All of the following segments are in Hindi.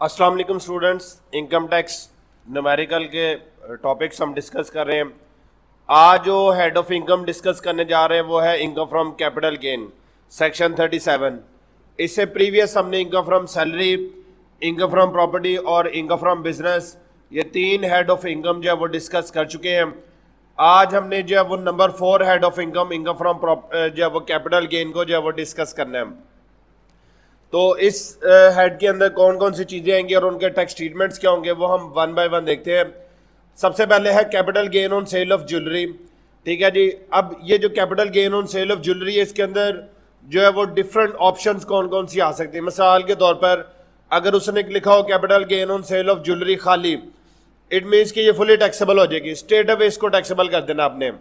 अस्सलाम वालेकुम स्टूडेंट्स, इनकम टैक्स न्यूमेरिकल के टॉपिक्स हम डिस्कस कर रहे हैं। आज जो हेड ऑफ इनकम डिस्कस करने जा रहे हैं वो है income from capital gain section 37। इससे प्रीवियस हमने income from salary, income from property और इनकम फ्रॉम बिजनेस, ये तीन हेड ऑफ इनकम जो है वो डिस्कस कर चुके हैं। आज हमने जो है वो number 4 head of income, income from जो है वो कैपिटल गेन को जो है वो डिस्कस करना है। तो इस हेड के अंदर कौन कौन सी चीज़ें आएंगी और उनके टैक्स ट्रीटमेंट्स क्या होंगे वो हम वन बाय वन देखते हैं। सबसे पहले है capital gain on sale of jewellery. ठीक है जी। अब ये जो capital gain on sale of jewellery है, इसके अंदर जो है वो डिफरेंट ऑप्शंस कौन कौन सी आ सकती है। मिसाल के तौर पर अगर उसने लिखा हो capital gain on sale of jewellery खाली, इट मीन्स कि ये फुली टैक्सेबल हो जाएगी, स्ट्रेट अवे इसको टैक्सेबल कर देना आपने।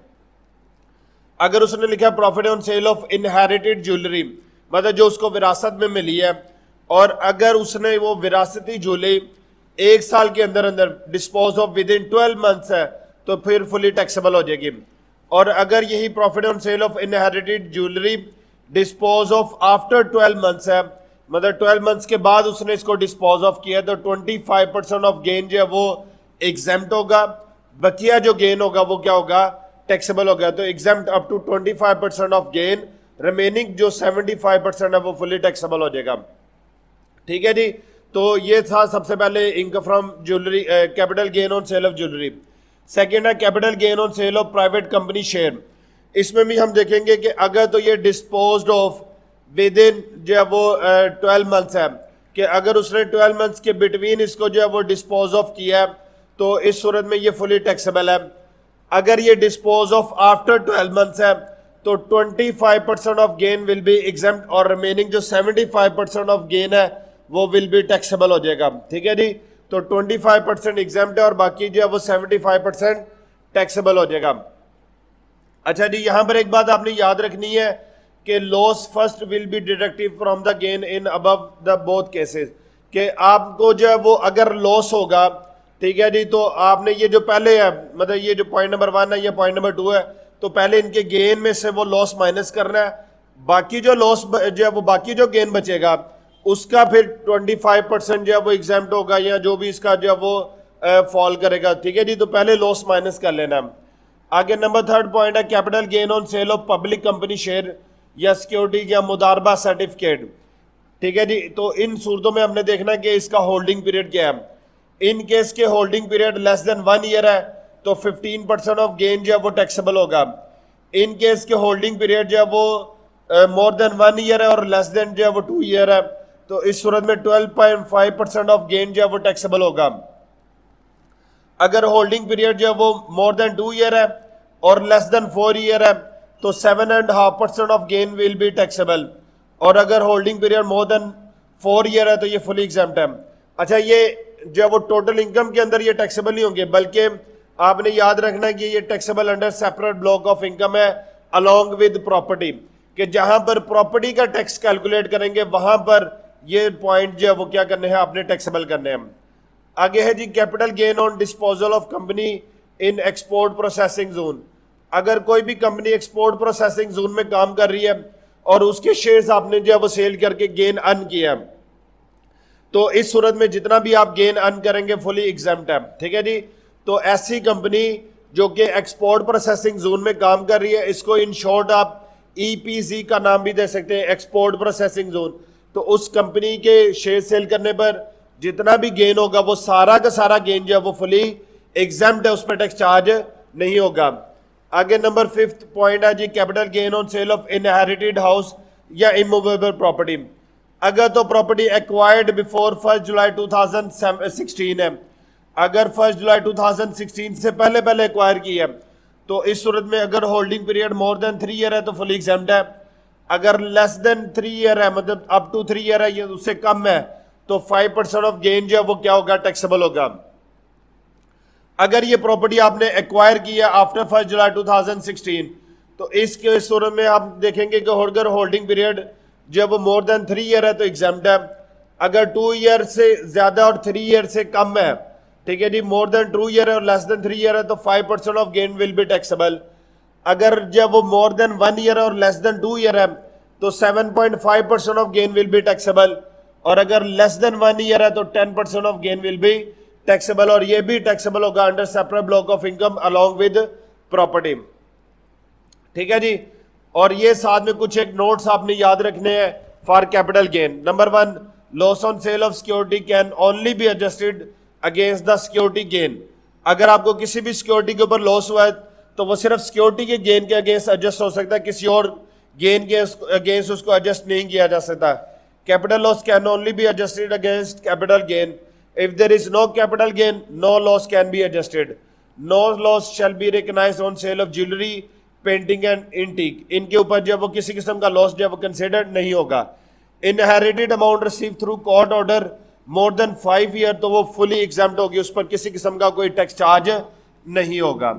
अगर उसने लिखा profit on sale of inherited jewellery, मतलब जो उसको विरासत में मिली है, और अगर उसने वो विरासती ज्वेलरी 1 साल के अंदर अंदर dispose of with in 12 months है तो फिर फुली टैक्सेबल हो जाएगी। और अगर यही profit on sale of inherited jewellery dispose of after 12 months है, मतलब 12 मंथ्स के बाद उसने इसको डिस्पोज ऑफ किया, तो 25% ऑफ गेन जो है वो एग्जेम्प्ट होगा। बकिया जो गेन होगा वो क्या होगा, टैक्सेबल होगा। तो exempt up to 25% of gain, remaining जो 75% है वो फुली टैक्सेबल हो जाएगा। ठीक है जी। तो ये था सबसे पहले income from jewellery, capital gain on sale of jewellery. Second है capital gain on sale of private company share. इसमें भी हम देखेंगे कि अगर तो ये डिस्पोज्ड ऑफ विद इन जो है वो 12 मंथ्स है, कि अगर उसने 12 मंथ्स के बिटवीन इसको जो है वो डिस्पोज ऑफ किया है तो इस सूरत में ये फुली टैक्सेबल है। अगर ये डिस्पोज ऑफ आफ्टर 12 मंथ्स है तो 25% of gain will be exempt और रिमेनिंग जो 75% ऑफ गेन है वो विल बी टैक्सेबल हो जाएगा। ठीक है जी। तो 25% एग्जेम्प्ट है और बाकी जो है वो 75% टैक्सेबल हो जाएगा। अच्छा जी, यहां पर एक बात आपने याद रखनी है कि loss first will be deductive from the gain in above the both cases, कि आपको जो है वो अगर लॉस होगा, ठीक है जी, तो आपने ये जो पहले है, मतलब ये जो पॉइंट नंबर 1 है, ये पॉइंट नंबर 2 है, तो पहले इनके गेन में से वो लॉस माइनस करना है। बाकी जो लॉस जो है वो बाकी जो गेन बचेगा उसका फिर 25% जो है वो एग्जाम्प्ट होगा, या जो भी इसका जो है वो फॉल करेगा। ठीक है जी। तो पहले लॉस माइनस कर लेना। आगे नंबर 3 पॉइंट है capital gain on sale of public company share या सिक्योरिटी या मुदारबा सर्टिफिकेट। ठीक है जी। तो इन सूरतों में हमने देखना कि इसका होल्डिंग पीरियड क्या है। इन केस के holding period less than 1 year है तो 15% ऑफ गेन जो है वो टैक्सेबल होगा। इन केस के होल्डिंग पीरियड जो है वो मोर देन 1 ईयर है और लेस देन जो है वो 2 ईयर है, तो इस सूरत में 12.5% ऑफ गेन जो है वो टैक्सेबल होगा। अगर होल्डिंग पीरियड जो है वो मोर देन 2 ईयर है और लेस देन 4 ईयर है तो 7.5% of gain will be taxable. और अगर holding period more than 4 year है तो ये फुली एग्जेम्प्ट है। अच्छा, ये जो है वो टोटल इनकम के अंदर ये टैक्सेबल नहीं होंगे, बल्कि आपने याद रखना है कि ये taxable under separate block of income है अलोंग विद प्रॉपर्टी, कि जहां पर प्रॉपर्टी का टैक्स कैलकुलेट करेंगे वहां पर ये पॉइंट जो है वो क्या करने हैं, आपने टैक्सेबल करने हैं। आगे है जी capital gain on disposal of company in export processing zone. अगर कोई भी कंपनी एक्सपोर्ट प्रोसेसिंग जोन में काम कर रही है और उसके शेयर्स आपने जो है वो सेल करके गेन अर्न किया, तो इस सूरत में जितना भी आप गेन अर्न करेंगे फुली एग्जेम्प्ट है। ठीक है जी। तो ऐसी कंपनी जो कि एक्सपोर्ट प्रोसेसिंग जोन में काम कर रही है, इसको इन शॉर्ट आप EPZ का नाम भी दे सकते हैं, एक्सपोर्ट प्रोसेसिंग जोन। तो उस कंपनी के शेयर सेल करने पर जितना भी गेन होगा वो सारा का सारा गेन जो है वो फुली एग्जेम्प्ट है, उस पर टैक्स चार्ज नहीं होगा। आगे नंबर 5 पॉइंट है जी capital gain on sale of inherited house या इमूवेबल प्रॉपर्टी। अगर तो प्रॉपर्टी एक्वायर्ड बिफोर 1 जुलाई 2016 है, अगर 1 जुलाई 2016 से पहले पहले एक्वायर की है, तो इस सूरत में अगर holding period more than 3 year है तो फुली एग्जेम्प्ट है। अगर लेस देन 3 ईयर है, मतलब अप टू 3 ईयर है, ये उससे कम है, तो 5% ऑफ गेन जो है वो क्या होगा, टैक्सेबल होगा। अगर ये प्रॉपर्टी आपने एक्वायर की है आफ्टर 1 जुलाई 2016, तो इसके सूरत में आप देखेंगे कि अगर होल्डिंग पीरियड जब वो मोर देन 3 ईयर है तो एग्जाम्प्ट है। अगर 2 ईयर से ज्यादा और 3 ईयर से कम है, ठीक है जी, मोर देन 2 ईयर है और लेस देन 3 ईयर है तो 5% of gain will be taxable. अगर जब वो मोर देन 1 ईयर है और लेस देन 2 ईयर है तो 7.5% of gain will be taxable. और अगर लेस देन 1 ईयर है तो 10% of gain will be taxable, और ये भी टैक्सेबल होगा under separate block of income along with property. ठीक है जी। और ये साथ में कुछ एक नोट्स आपने याद रखने हैं for capital gain. Number 1, loss on sale of security can only be adjusted against the security gain. अगर आपको किसी भी सिक्योरिटी के ऊपर लॉस हुआ है तो वो सिर्फ सिक्योरिटी के गेन के अगेंस्ट एडजस्ट हो सकता है, किसी और गेन के अगेंस्ट उसको एडजस्ट नहीं किया जा सकता। Capital loss can only be adjusted against capital gain. If there is no capital gain, no loss can be adjusted. No loss shall be recognised on sale of jewellery, painting and antique. इनके ऊपर जब वो किसी किस्म का लॉस जब वो कंसिडर्ड नहीं होगा। Inherited amount receive through court order more than 5 year, तो वो फुली एग्जाम्प्ट होगी, उस पर किसी किस्म का कोई टैक्स चार्ज नहीं होगा।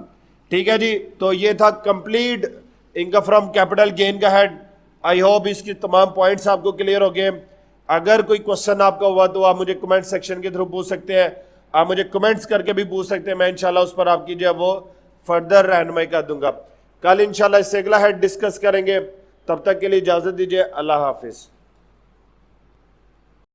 ठीक है जी। तो ये था complete income from capital gain का हेड। आई होप इसकी तमाम पॉइंट्स आपको क्लियर हो गए। अगर कोई क्वेश्चन आपका हुआ तो आप मुझे कमेंट सेक्शन के थ्रू पूछ सकते हैं, आप मुझे कमेंट्स करके भी पूछ सकते हैं, मैं इंशाल्लाह उस पर आपकी जो है वो फर्दर रहनुमाई कर दूंगा। कल इंशाल्लाह इससे अगला हेड डिस्कस करेंगे। तब तक के लिए इजाजत दीजिए। अल्लाह हाफिज।